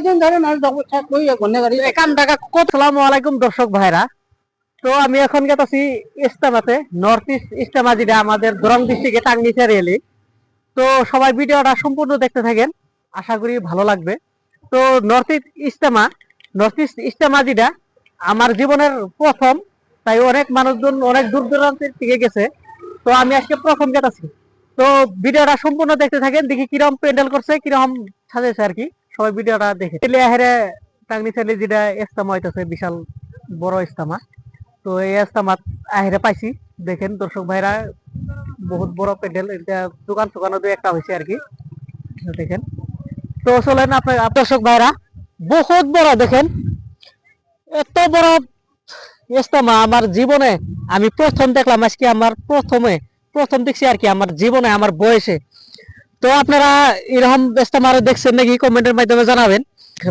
কয়েকদিন ধরে মানুষ আসসালামু আলাইকুম দর্শক ভাইরা। তো আমি এখন গেছি ইস্তেমাতে, নর্থ ইস্ট ইস্তেমা, যেটা আমাদের দরং ডিস্ট্রিক্টে টাঙ্গিচা রেলি। তো সবাই ভিডিওটা সম্পূর্ণ দেখতে থাকেন, আশা করি ভালো লাগবে। তো নর্থ ইস্ট ইস্তেমা যেটা আমার জীবনের প্রথম, তাই অনেক মানুষজন অনেক দূর দূরান্তের থেকে গেছে। তো আমি আজকে প্রথম গেছি। তো ভিডিওটা সম্পূর্ণ দেখতে থাকেন, দেখি কিরকম প্যান্ডেল করছে, কিরকম সাজেছে আর কি। সবাই ভিডিওটা দেখে টাঙ্গি ছেলে যেটা ইস্তেমা হইতেছে, বিশাল বড় ইস্তেমা। তো এই ইস্তেমা আহেরে পাইছি, দেখেন দর্শক ভাইরা, বহুত বড় প্যান্ডেল। এটা দোকান টোকানো দুই একটা হয়েছে আর কি, দেখেন। তো চলেন আপনার দর্শক ভাইরা, বহুত বড়, দেখেন এত বড় ইস্তেমা আমার জীবনে আমি প্রথম দেখলাম আজকে, আমার প্রথম দেখছি আর কি আমার জীবনে, আমার বয়সে। তো আপনারা এরকম ইস্তেমা দেখছেন নাকি কমেন্টের মাধ্যমে জানাবেন।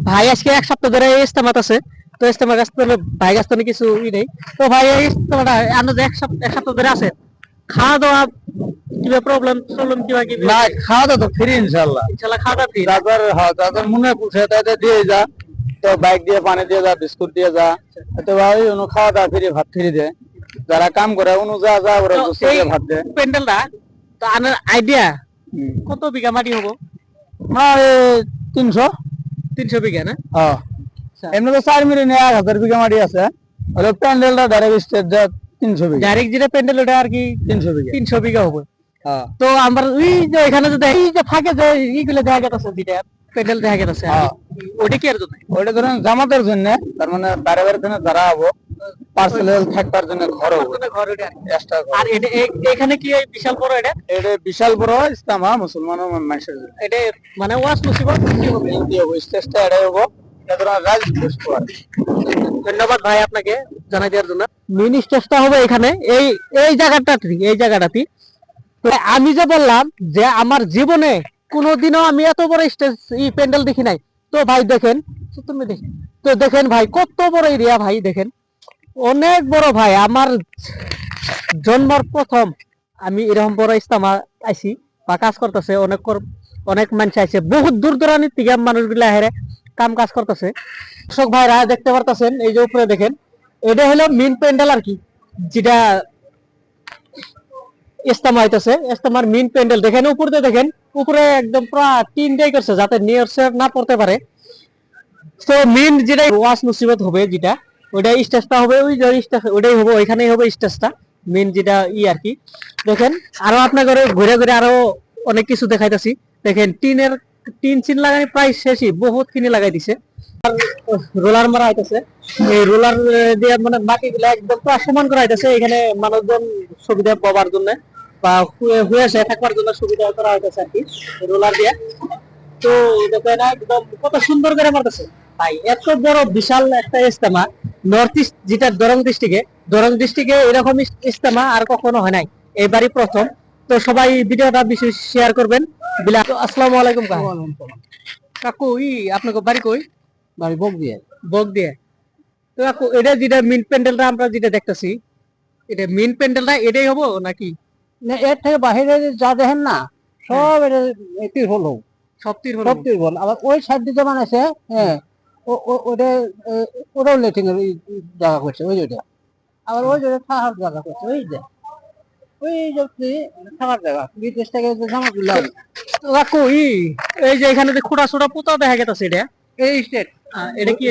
ভাই আজকে এক সপ্তাহ ধরে ইস্তেমাত আছে, তো ইস্তেমার কাছ থেকে ভাই কাছ থেকে কিছু নেই। তো ভাই এই ইস্তেমাটা আন্দাজে এক সপ্তাহ ধরে আছে, খাওয়া দাওয়া কিভাবে প্রবলেম কিভাবে কি না, খাওয়া দাওয়া তো ফ্রি ইনশাল্লাহ। খাওয়া দাওয়া ফ্রি। তারপর তাদের মনে পুষে তাদের দিয়ে যা, তো বাইক দিয়ে পানি দিয়ে যা, বিস্কুট দিয়ে যা, তো ভাই অনু খাওয়া দাওয়া ফ্রি, ভাত ফ্রি দেয়। যারা কাম করে অনু যা যা ওরা ভাত দেয়। প্যান্ডেলটা তো আনার আইডিয়া কত বিঘা মাটি হবো? না 300 বিঘা না? এমনি তো 4 মিলিয়ন 1000 বিঘা মাটি আছে। হলো প্যান্ডেলটা ডাইরেক্ট স্টেট 300 বিঘা, ডাইরেক্ট যেটা প্যান্ডেল ওটা আর কি 300 বিঘা হবে। তো আমার ওই যে এখানে যে এই যে থাকে যে এইগুলো দেখা গেছে, যেটা প্যান্ডেল দেখা গেছে, ওটা কি আর জন্য? ওটা ধরেন জামাতের জন্য, তার মানে বাইরে বাইরে জন্য যারা হবো পার্সোনাল থাকবার জন্য ঘর হবে, ঘর ওটা এক্সট্রা। আর এখানে কি বিশাল বড়, এটা বিশাল বড় ইস্তেমা মুসলমান মানুষের জন্য। এটা মানে ওয়াজ মুসিবত কি হবে, স্টেজটা এটাই হবো। ধন্যবাদ ভাই আপনাকে জানাই দেওয়ার জন্য। মিনি স্টেজটা হবে এখানে, এই জায়গাটাতে। তো আমি যে বললাম যে আমার জীবনে কোনোদিনও আমি এত বড় স্টেজ প্যান্ডেল দেখি নাই। তো ভাই দেখেন, তুমি দেখেন, তো দেখেন ভাই কত বড় এরিয়া, ভাই দেখেন অনেক বড়। ভাই আমার জন্মের প্রথম আমি এরকম বড় ইস্তেমা আইছি বা কাজ করতেছে, অনেক মানুষ আইছে, বহুত দূর দূরান্তের থেকে মানুষগুলা হেরে কাম কাজ করতেছে। দর্শক ভাইরা দেখতে পারতেছেন, এই যে উপরে দেখেন, এটা হলো মেইন প্যান্ডেল আর কি, যেটা ইস্তেমা হইতেছে। ইস্তেমার মেইন প্যান্ডেল দেখেন, উপরে দেখেন, উপরে একদম পুরো টিন দিয়ে করছে যাতে নিয়র না পড়তে পারে। তো মেইন যেটা ওয়াজ মুসিবত হবে, যেটা ওইটা স্টেজটা হবে, ওই যে স্টেজ ওইটাই হবে, ওইখানেই হবে স্টেজটা মেইন যেটা আর কি। দেখেন আরো আপনার ঘরে ঘুরে ঘুরে আরো অনেক কিছু দেখাইতেছি। দেখেন টিন চিন লাগাই প্রায় শেষই, বহুত কিনে লাগাই দিছে। রোলার মারা হইতেছে, এই রোলার দিয়ে মানে মাটি গুলা একদম পুরো সমান করা হইতেছে। এখানে মানুষজন সুবিধা পাওয়ার জন্য বা হয়েছে থাকবার জন্য সুবিধা করা হইতেছে আর কি রোলার দিয়ে। তো দেখেন একদম কত সুন্দর করে মারতেছে ভাই, এত বড় বিশাল একটা ইস্তেমা নর্থ ইস্ট, যেটা দরং ডিস্ট্রিক্টে এরকম ইস্তেমা আর কখনো হয় নাই, এবারই প্রথম। তো সবাই ভিডিওটা বিশেষ শেয়ার করবেন। আসসালামু আলাইকুম কাকু, আপনাকে বাড়ি কই? বাড়ি বক দিয়ে। তো কাকু এটা যেটা মেইন প্যান্ডেলটা আমরা যেটা দেখতেছি, এটা মেইন প্যান্ডেলটা এটাই হবো নাকি? না, এর থেকে বাহিরে যা দেখেন না সব এটা তিরপল হোক, সব তিরপল। আবার ওই সাইড দিতে বানাইছে, হ্যাঁ ওটা ওটাও লেটিং এর জায়গা করছে, ওইটা আবার ওই জায়গায় থাকার জায়গা করছে, ওই যে থাকার জায়গা বিদেশ থেকে জামা দিলাম। কাকু এই যে এখানে যে খোঁড়া ছোড়া পোতা দেখা গেছে, এটা এই স্টেট, এটা কি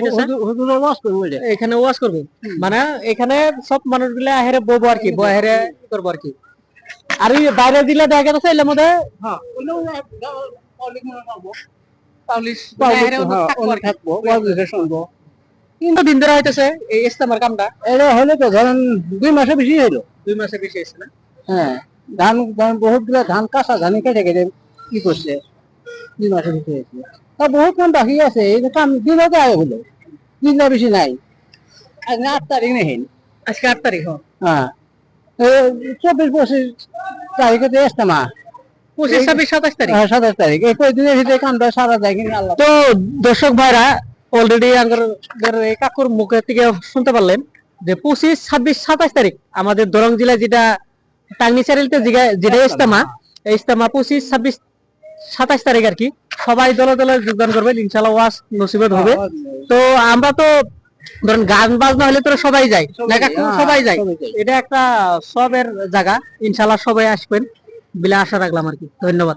হুজুর ওয়াজ করবে এখানে ওয়াজ করবে, মানে এখানে সব মানুষগুলা হেরে বলবো আর কি, হেরে করবো আর কি। আর ওই বাইরে দিলে দেখা গেছে এর মধ্যে কিন্তু দিন ধরে হইতেছে এই ইস্তেমার কামটা। এটা হলে তো ধরেন 2 মাসে বেশি হইলো। 2 মাসে বেশি হয়েছে না? হ্যাঁ, বহুত গুলা ধান কাঁচা ধানি কেটে কেটে কি করছে, 2 মাসে বেশি হয়েছে। তা বহুত কাম বাকি আছে, এই কাম দিনতে আয় হলো, দিন বেশি নাই। আজ 8 তারিখ নেই, আজকে 8 তারিখ। হ্যাঁ 24-25 তারিখে তো ইস্তেমা, 25-26-27 তারিখ। 27 তারিখ, এই কয়েকদিনের ভিতরে কামটা সারা যায় কিনা আল্লাহ। তো দর্শক ভাইরা অলরেডি এই কাকুর মুখে থেকে শুনতে পারলেন যে 25-26-27 তারিখ আমাদের দরং জেলায় যেটা টাঙ্গিচারিতে যেটা ইস্তেমা, এই ইস্তেমা 25-26 27 তারিখ আর কি সবাই দলে দলে যোগদান করবেন, ইনশাআল্লাহ ওয়াজ নসিবত হবে। তো আমরা তো ধরেন গান বাজনা হলে তো সবাই যায় না কাকু, সবাই যায়, এটা একটা সবের জায়গা, ইনশাআল্লাহ সবাই আসবেন বলে আশা রাখলাম আর কি। ধন্যবাদ।